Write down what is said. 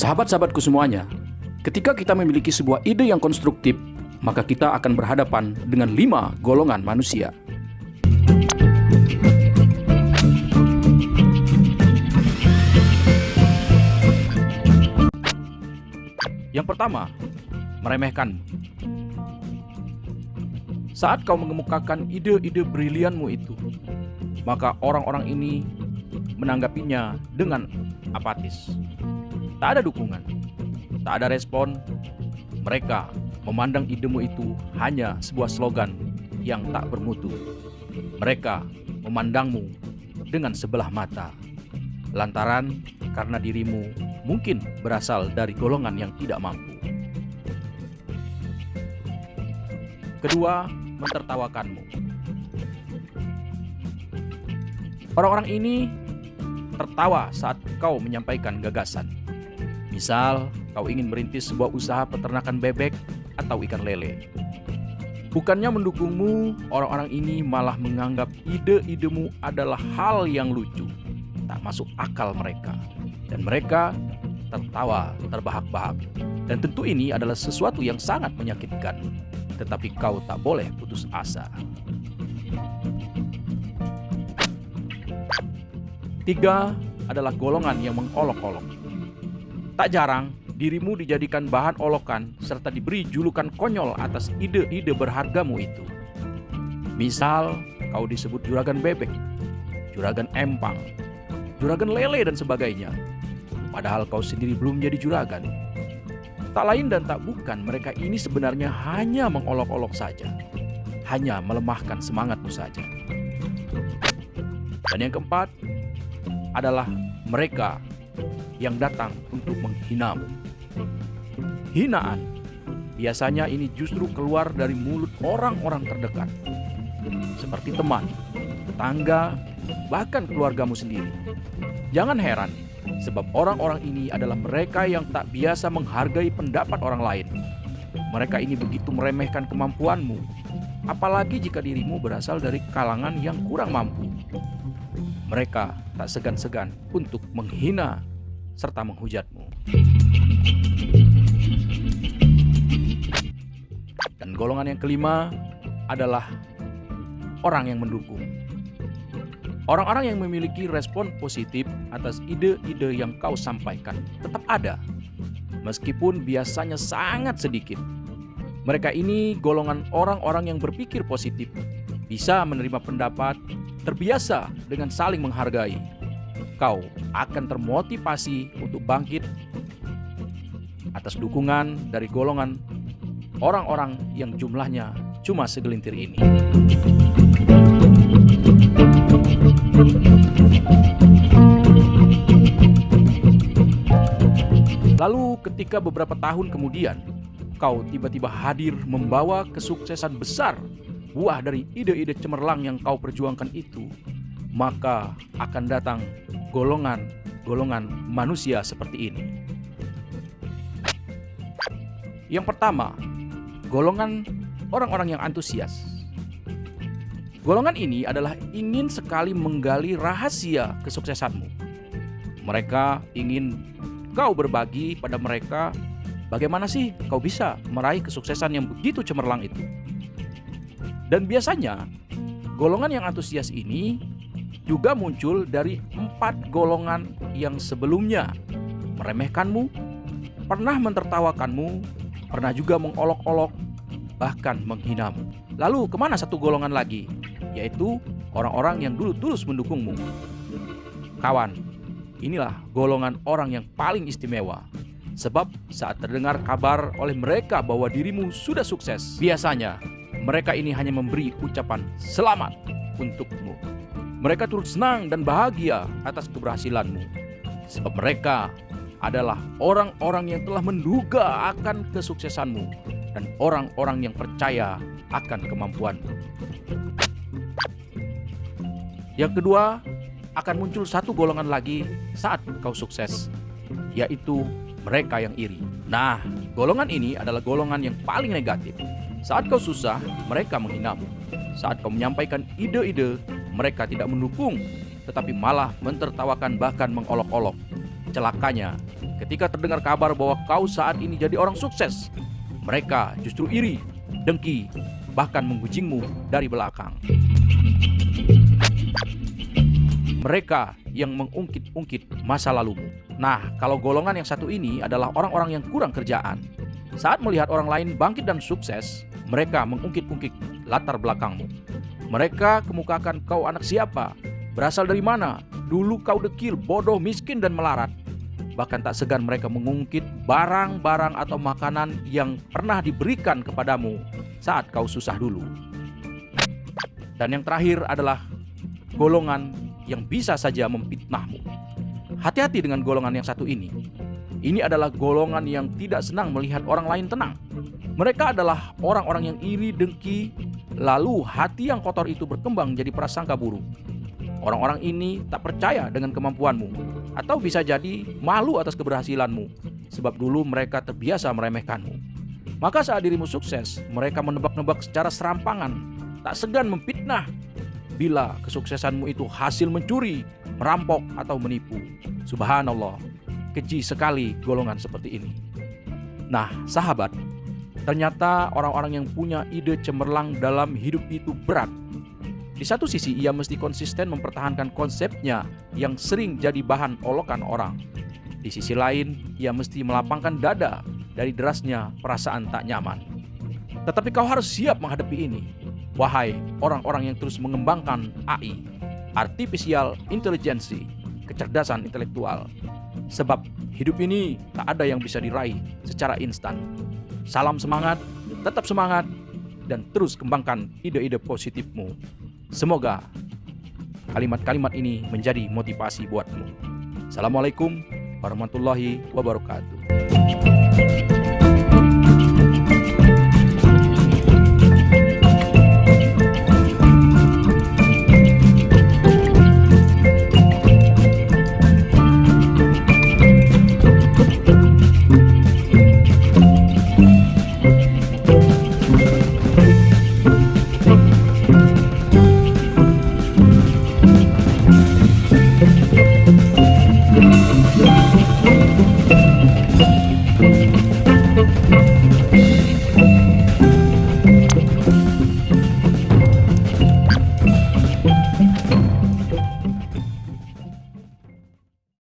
Sahabat-sahabatku semuanya, ketika kita memiliki sebuah ide yang konstruktif, maka kita akan berhadapan dengan 5 golongan manusia. Yang pertama, meremehkanmu. Saat kau mengemukakan ide-ide brilianmu itu, maka orang-orang ini menanggapinya dengan apatis. Tak ada dukungan, tak ada respon. Mereka memandang idemu itu hanya sebuah slogan yang tak bermutu. Mereka memandangmu dengan sebelah mata, lantaran karena dirimu mungkin berasal dari golongan yang tidak mampu. Kedua, mentertawakanmu. Orang-orang ini tertawa saat kau menyampaikan gagasan. Misal, kau ingin merintis sebuah usaha peternakan bebek atau ikan lele. Bukannya mendukungmu, orang-orang ini malah menganggap ide-idemu adalah hal yang lucu, tak masuk akal mereka. Dan mereka tertawa terbahak-bahak. Dan tentu ini adalah sesuatu yang sangat menyakitkan. Tetapi kau tak boleh putus asa. 3 adalah golongan yang mengolok-olok. Tak jarang dirimu dijadikan bahan olokan serta diberi julukan konyol atas ide-ide berhargamu itu. Misal, kau disebut juragan bebek, juragan empang, juragan lele dan sebagainya. Padahal kau sendiri belum jadi juragan. Tak lain dan tak bukan, mereka ini sebenarnya hanya mengolok-olok saja, hanya melemahkan semangatmu saja. Dan yang keempat adalah mereka yang datang untuk menghinamu. Hinaan biasanya ini justru keluar dari mulut orang-orang terdekat, seperti teman, tetangga, bahkan keluargamu sendiri. Jangan heran, sebab orang-orang ini adalah mereka yang tak biasa menghargai pendapat orang lain. Mereka ini begitu meremehkan kemampuanmu, apalagi jika dirimu berasal dari kalangan yang kurang mampu. Mereka tak segan-segan untuk menghina serta menghujatmu. Dan golongan yang kelima adalah orang yang mendukung. Orang-orang yang memiliki respon positif atas ide-ide yang kau sampaikan tetap ada, meskipun biasanya sangat sedikit. Mereka ini golongan orang-orang yang berpikir positif, bisa menerima pendapat, terbiasa dengan saling menghargai. Kau akan termotivasi untuk bangkit atas dukungan dari golongan orang-orang yang jumlahnya cuma segelintir ini. Lalu ketika beberapa tahun kemudian kau tiba-tiba hadir membawa kesuksesan besar, buah dari ide-ide cemerlang yang kau perjuangkan itu, maka akan datang golongan manusia seperti ini. Yang pertama, golongan orang-orang yang antusias. Golongan ini adalah ingin sekali menggali rahasia kesuksesanmu. Mereka ingin kau berbagi pada mereka bagaimana sih kau bisa meraih kesuksesan yang begitu cemerlang itu. Dan biasanya golongan yang antusias ini juga muncul dari 4 golongan yang sebelumnya meremehkanmu, pernah mentertawakanmu, pernah juga mengolok-olok, bahkan menghinamu. Lalu kemana satu golongan lagi? Yaitu orang-orang yang dulu tulus mendukungmu. Kawan, inilah golongan orang yang paling istimewa. Sebab saat terdengar kabar oleh mereka bahwa dirimu sudah sukses, biasanya mereka ini hanya memberi ucapan selamat untukmu. Mereka turut senang dan bahagia atas keberhasilanmu, sebab mereka adalah orang-orang yang telah menduga akan kesuksesanmu dan orang-orang yang percaya akan kemampuanmu. Yang kedua, akan muncul satu golongan lagi saat kau sukses, yaitu mereka yang iri. Nah, golongan ini adalah golongan yang paling negatif. Saat kau susah, mereka menghinamu. Saat kau menyampaikan ide-ide, mereka tidak mendukung, tetapi malah mentertawakan bahkan mengolok-olok. Celakanya, ketika terdengar kabar bahwa kau saat ini jadi orang sukses, mereka justru iri, dengki, bahkan menggujingmu dari belakang. Mereka yang mengungkit-ungkit masa lalumu. Nah, kalau golongan yang satu ini adalah orang-orang yang kurang kerjaan. Saat melihat orang lain bangkit dan sukses, mereka mengungkit-ungkit latar belakangmu. Mereka kemukakan kau anak siapa, berasal dari mana, dulu kau dekil, bodoh, miskin, dan melarat. Bahkan tak segan mereka mengungkit barang-barang atau makanan yang pernah diberikan kepadamu saat kau susah dulu. Dan yang terakhir adalah golongan yang bisa saja memfitnahmu. Hati-hati dengan golongan yang satu ini. Ini adalah golongan yang tidak senang melihat orang lain tenang. Mereka adalah orang-orang yang iri, dengki, lalu hati yang kotor itu berkembang jadi prasangka buruk. Orang-orang ini tak percaya dengan kemampuanmu, atau bisa jadi malu atas keberhasilanmu, sebab dulu mereka terbiasa meremehkanmu. Maka saat dirimu sukses, mereka menebak-nebak secara serampangan, tak segan memfitnah bila kesuksesanmu itu hasil mencuri, merampok, atau menipu. Subhanallah, keji sekali golongan seperti ini. Nah, sahabat, ternyata orang-orang yang punya ide cemerlang dalam hidup itu berat. Di satu sisi ia mesti konsisten mempertahankan konsepnya yang sering jadi bahan olokan orang. Di sisi lain ia mesti melapangkan dada dari derasnya perasaan tak nyaman. Tetapi kau harus siap menghadapi ini, wahai orang-orang yang terus mengembangkan AI, Artificial Intelligence, kecerdasan intelektual. Sebab hidup ini tak ada yang bisa diraih secara instan. Salam semangat, tetap semangat, dan terus kembangkan ide-ide positifmu. Semoga kalimat-kalimat ini menjadi motivasi buatmu. Assalamualaikum warahmatullahi wabarakatuh.